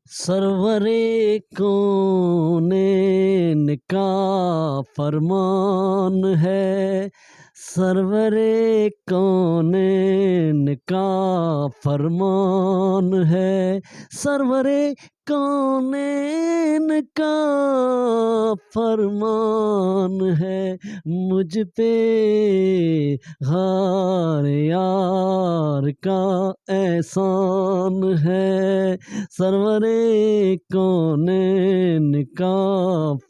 सरवरे कौनेन का फरमान है, सरवरे कौनेन का फरमान है, सरवरे कौनेन का फरमान है, मुझ पे हर यार का एहसान है, सरवरे कौनैन का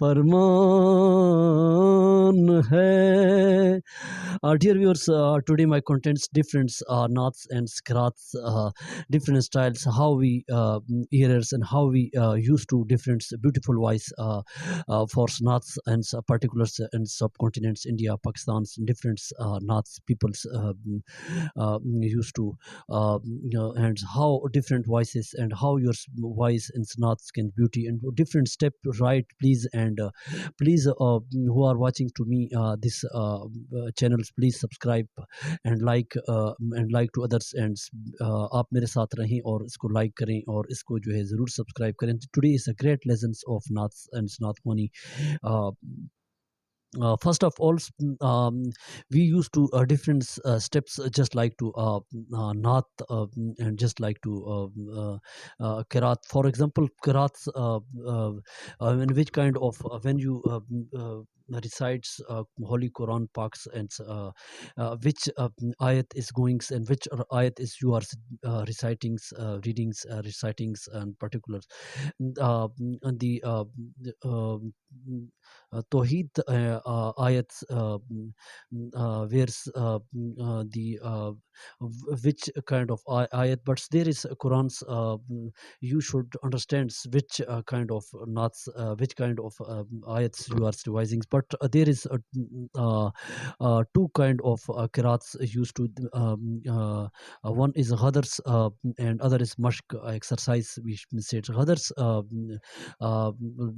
फरमान है. Dear viewers, today my contents different knots and scratches, different styles, how we errors and how we used to different beautiful voice for knots and particulars and subcontinents, India, Pakistan, different knots peoples used to and how different voices and how your voice and knots can beauty and different step right please and please who are watching to me this channels please subscribe and like to others and आप मेरे साथ रहें और इसको like करें और इसको जो है ज़रूर सब्सक्राइब करें. Today is a great lessons of Naths and Snathmani. First of all, we used to different steps just like to nath and just like to kirat. For example, kirats in which kind of when you recites Holy Quran parks and which ayat is going and which ayat is you are recitings, readings, recitings and particulars. The Tawheed ayats where's the which kind of ayat, but there is Quran's you should understand which kind of knots, which kind of ayats you are revising. But there is two kind of qirats used to. One is Ghadars and other is mashq exercise. We said Ghadars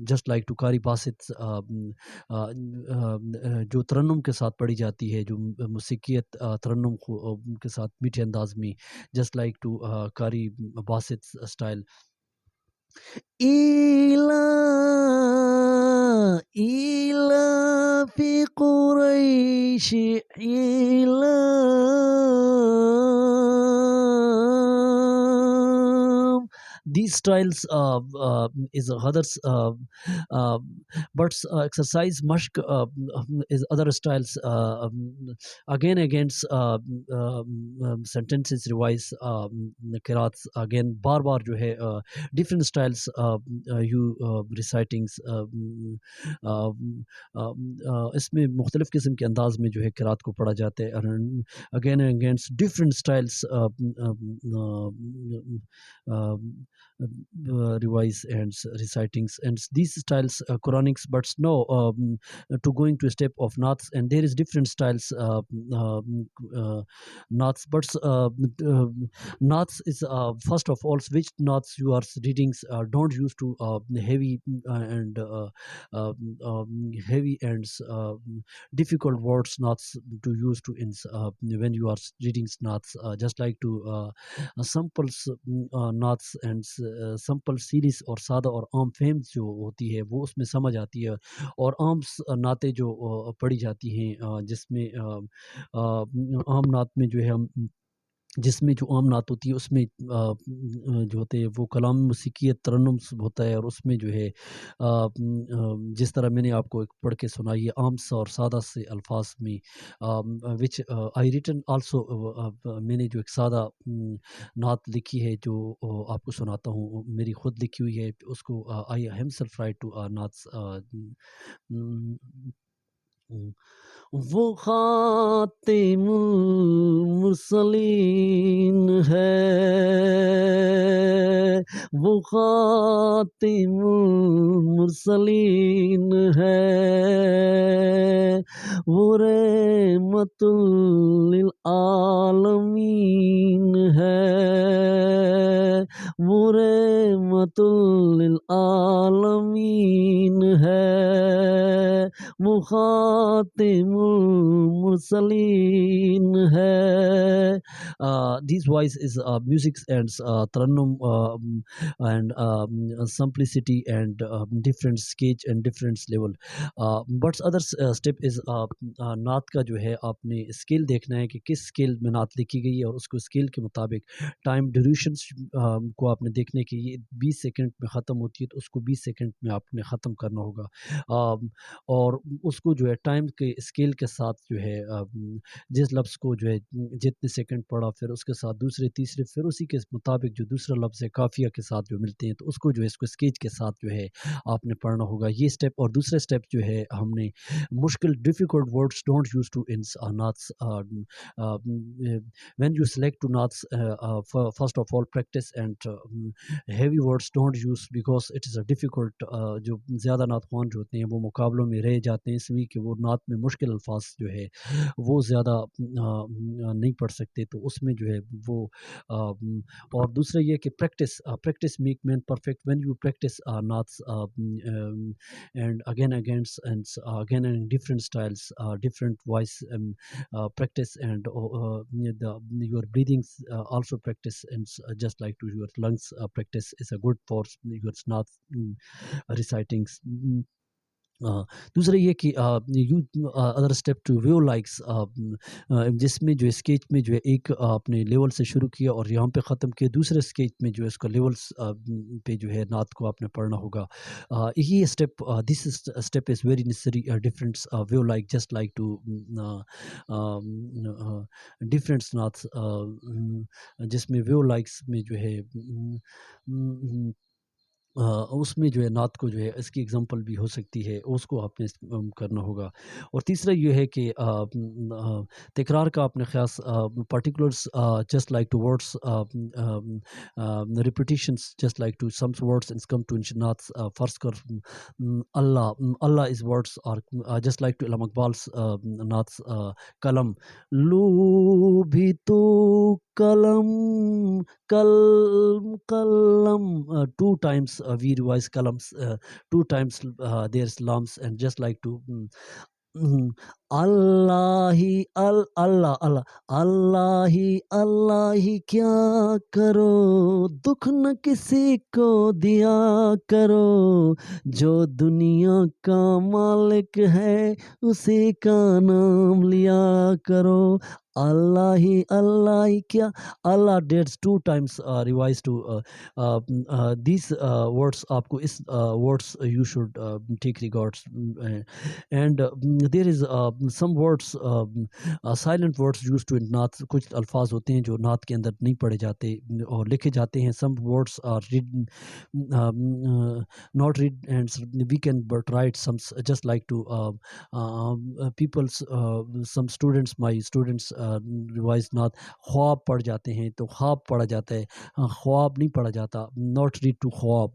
just like to Kari Basit जो तरन्नुम के साथ पढ़ी जाती है, जो मुसीकियत तरन्नुम के साथ मीठे अंदाज में just like to Qari Basit style. ईला ईला फी कुरैश ईला these styles is others but exercise mashq is other styles again against sentences revise qirats again बार बार जो है different styles you recitings इसमें मुख्तलिफ किस्म के अंदाज में जो है qiraat को पढ़ा जाता है again against different styles revise and recitings and these styles Quranics, but no to going to a step of naths and there is different styles naths, but naths is first of all which naths you are readings don't use to heavy and heavy and difficult words naths to use to in when you are reading naths just like to simple Nath's and simple series और सादा और आम famous जो होती है वो उसमें समझ आती है और आम नाते जो पढ़ी जाती हैं जिसमें आम नात में जो है हम जिसमें जो आम नात होती है उसमें जो होते हैं वो कलाम मूसीकी तरन्नुम होता है और उसमें जो है जिस तरह मैंने आपको एक पढ़ के सुनाई है आम सा और सादा से अल्फाज में विच आई रिटन आल्सो मैंने जो एक सादा नात लिखी है जो आपको सुनाता हूँ मेरी खुद लिखी हुई है उसको आई हिमसेल्फ राइट टू नाट्स वो खातिमुल मुरसलीन है, वो खातिमुल मुरसलीन है, वो रहमतुल लिल आलमीन है, वो रहमतुल लिल आलमीन है, मुखातिमुल मुरसलीन है. These voice is music and tarannum and simplicity and different sketch and different level. But other step is नात का जो है आपने स्केल देखना है कि किस स्केल में नात लिखी गई है और उसको स्केल के मुताबिक टाइम ड्यूरेशंस को आपने देखने कि ये 20 सेकंड में ख़त्म होती है तो उसको 20 सेकंड में आपने ख़त्म करना होगा. और उसको जो है टाइम के स्केल के साथ जो है जिस लफ्ज़ को जो है जितने सेकंड पढ़ा फिर उसके साथ दूसरे तीसरे फिर उसी के मुताबिक जो दूसरा लफ्ज़ है काफ़िया के साथ जो मिलते हैं तो उसको जो है इसको स्केच के साथ जो है आपने पढ़ना होगा. ये स्टेप और दूसरा स्टेप जो है हमने मुश्किल difficult words don't use to in naats. When you select to naats, first of all practice and heavy words don't use because it is a difficult. जो ज़्यादा नात ख़्वान जो होते हैं वो मुकाबलों में रह जाते हैं इसलिए कि वो नात में मुश्किल अल्फाज जो है वो ज़्यादा नहीं पढ़ सकते तो उसमें जो है वो और दूसरा ये कि practice make man perfect. When you practice नात्स and again and in different styles, different voice practice and your breathings also practice and just like to your lungs practice is a good for your snot recitings. Uh, दूसरा ये कि you other step to view likes जिसमें जो sketch में जो है एक आपने लेवल से शुरू किया और यहाँ पे ख़त्म किया दूसरे स्केच में जो है इसका लेवल्स पे जो है नात को आपने पढ़ना होगा. ये step this step is very necessary different view like just like two different नाथ्स जिसमें व्यू लाइक्स में जो है उसमें जो है नात को जो है इसकी एग्जांपल भी हो सकती है उसको आपने करना होगा. और तीसरा ये है कि तकरार का आपने ख़ास particulars just like to words repetitions just like to some words in come to नात फर्स्ट कर अल्लाह इज वर्ड्स और जस्ट लाइक टू इल्म इकबाल्स नात कलम लू भी तो कलम kallam. Two times we revise kalams, two times there's lams and just like to अल्लाह ही अल्लाह अल्लाह अल्लाह ही अल्लाह ही क्या करो दुख न किसी को दिया करो जो दुनिया का मालिक है उसी का नाम लिया करो अल्लाह ही क्या Allah that's two times revise to these words आपको इस words you should take regards and there is some words silent words used to in naat कुछ अल्फाज होते हैं जो नात के अंदर नहीं पढ़े जाते और लिखे जाते हैं. some words are written not read and we can but write some just like to people's some students my students revise naat ख्वाब पढ़ जाते हैं तो ख्वाब पढ़ा जाता है ख्वाब नहीं पढ़ा जाता not read to ख्वाब.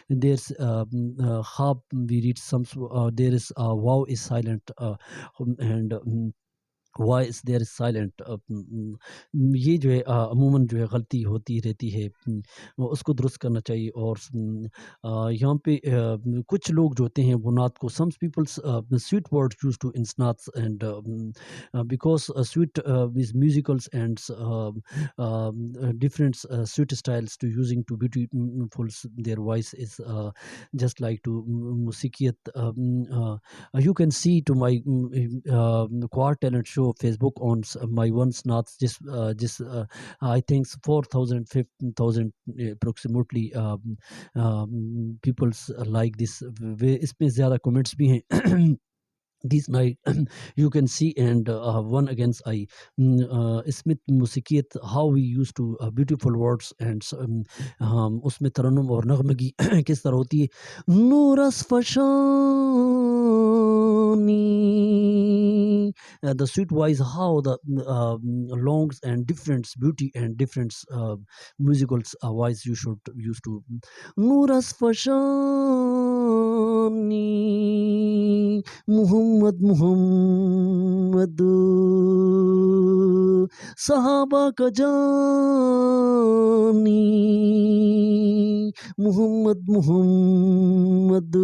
there's ख्वाब we read some there is wow is silent and why is there is silent. ये जो है अमूमन जो है गलती होती रहती है वो उसको दुरुस्त करना चाहिए. और यहाँ पे कुछ लोग जो होते हैं वो नात को some people's sweet words used to in naats and because sweet is musicals and different sweet styles to using to beautiful their voice is just like to musikiyat. You can see to my quad talent show Facebook on my once not just I think 4,000 15,000 approximately people's like this इसमें ज़्यादा comments भी हैं this night you can see and one against I इसमें मुसीकियत how we used to beautiful words and उसमें तरन्नुम और नगमगी किस तरह होती है नूरस फशानी the sweet voice how the longs and different beauty and different musicals voice you should use to नूरस फशानी Muhammad Muhammad सहाबा का जानी Muhammad Muhammad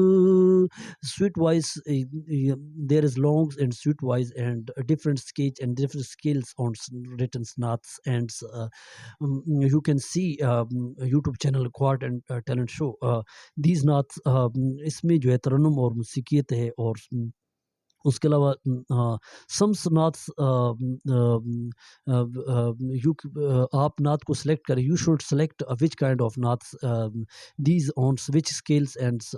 sweet wise there is longs and sweet wise and a different sketch and different skills on written knots and you can see YouTube channel quad and talent show these knots इसमें जो है तरन्नुम और मुसीकियत है और उसके अलावा sums Nath's you आप नाथ को सेलेक्ट करें you should select which kind of Nath's these on which scales and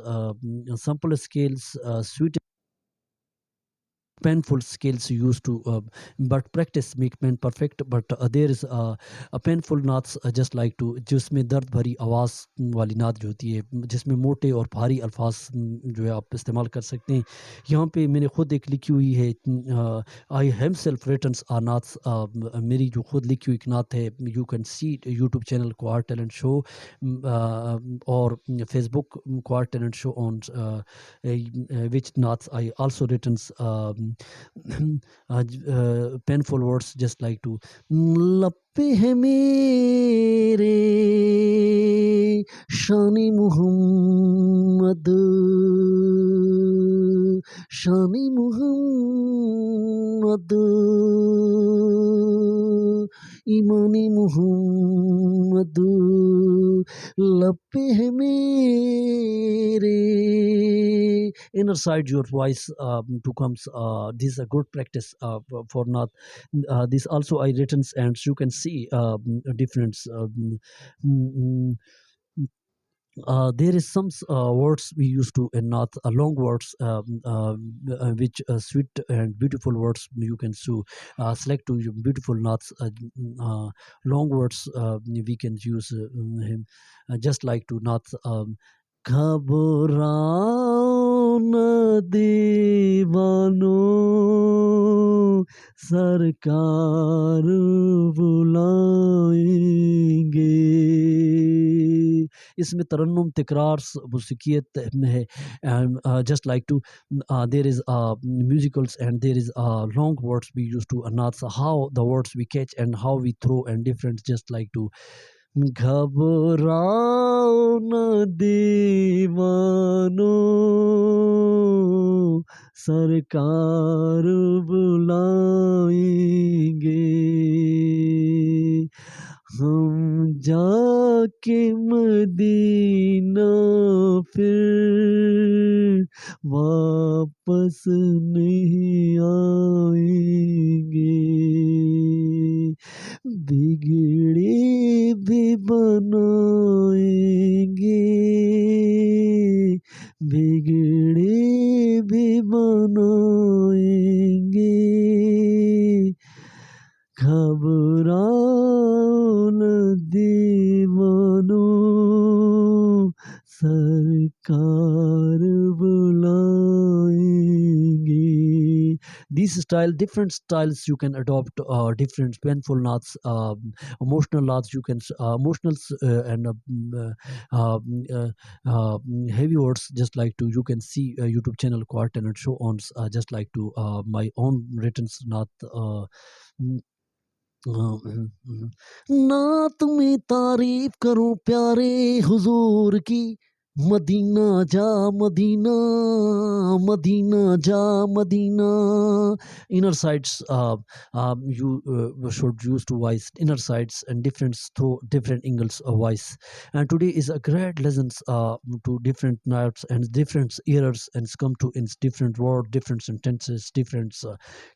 sample scales suit painful skills used to but practice make man perfect but there is a painful naats just like to जिसमें दर्द भरी आवाज़ वाली नात जो होती है जिसमें मोटे और भारी अल्फाज जो है आप इस्तेमाल कर सकते हैं यहाँ पे मैंने खुद एक लिखी हुई है आई हेम सेल्फ रिटर्न्स आर नाथ्स मेरी जो खुद लिखी हुई एक नात है you can see YouTube channel क्वार टैलेंट शो और फेसबुक क्वार talent show on which naths I also written painful words just like to लपे है मेरे शानी मोहम्मद शानी मोहम्मद ईमानी मोहम्मद लपे है मेरे inner side your voice to comes this is a good practice for not this also I written and you can see a difference mm, there is some words we used to and not long words which sweet and beautiful words you can select to your beautiful knots long words we can use him just like to not घबराओ न दीवानो सरकार बुलाएंगे इसमें तरन्नुम तकरार मुसीकियत में है just like to there is musicals and there is long words we used to announce how the words we catch and how we throw and different just like to घबराओ न दीवानो सरकार बुलाएंगे हम जाके मदीना फिर वापस नहीं आएंगे बिगड़े भी बनाएंगे बिगड़े भी बनाएंगे घबराओ न दीवानो सरकार बुलाएंगे these style different styles you can adopt different painful knots emotional knots you can emotional and heavy words just like to you can see YouTube channel quart and show on just like to my own written knot नात में तारीफ करूं प्यारे हुजूर की Medina जा Medina Medina जा Medina inner sides you should use to voice inner sides and different through different angles of voice and today is a great lessons to different notes and different errors and come to in different word different sentences different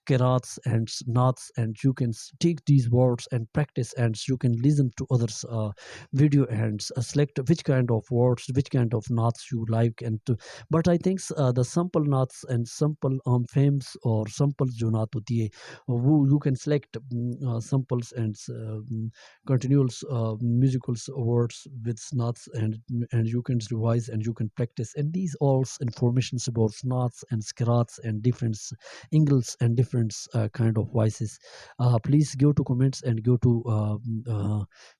qirats and knots and you can take these words and practice and you can listen to others video and select which kind of words which kind of knots you like and to, but I think the simple knots and simple themes or simple जो नात होती है वो you can select samples and continuous musicals words with knots and you can revise and you can practice and these all informations about knots and skirats and different angles and different kind of voices please go to comments and go to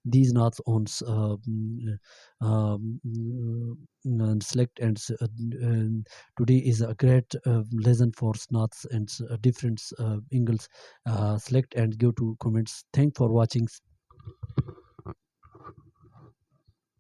these knots on and select and today is a great lesson for knots and different angles. Select and give to comments. Thank for watching.